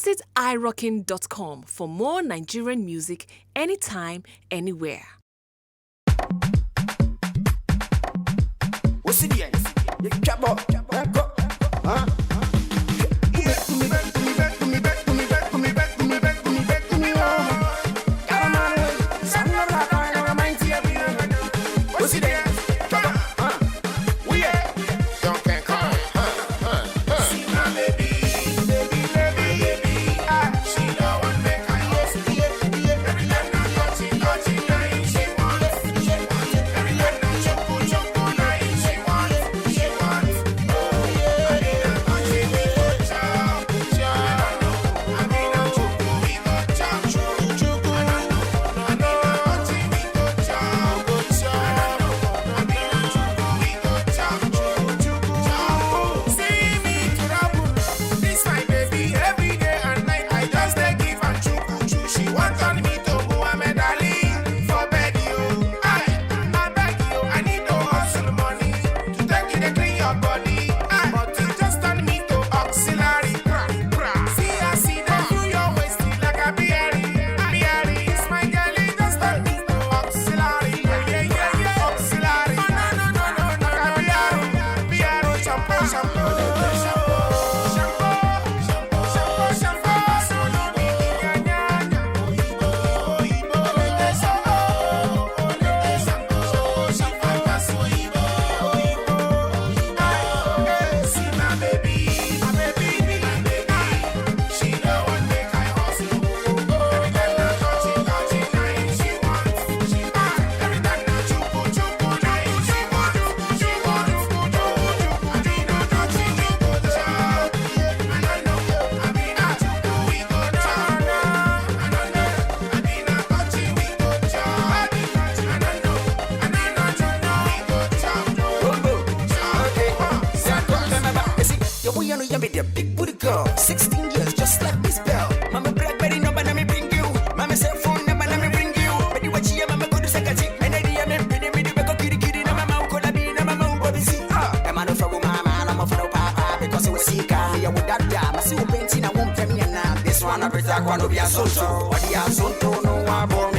Visit irockin.com for more Nigerian music anytime, anywhere. What's it here? The big booty girl, 16 years, just like this bell. Mama Blackberry number, let me bring you. Mama cell phone number, let me bring you. But you watch here, Mama go to Sakati. And I am in the back of Kitty, Mama Kolabi, Mama Bobby. I'm out of Mama, I'm a fellow papa, because it was sick. I would that damn. I see you painting, I won't tell me now. This one, I pretend one of your social. What the hell, so no,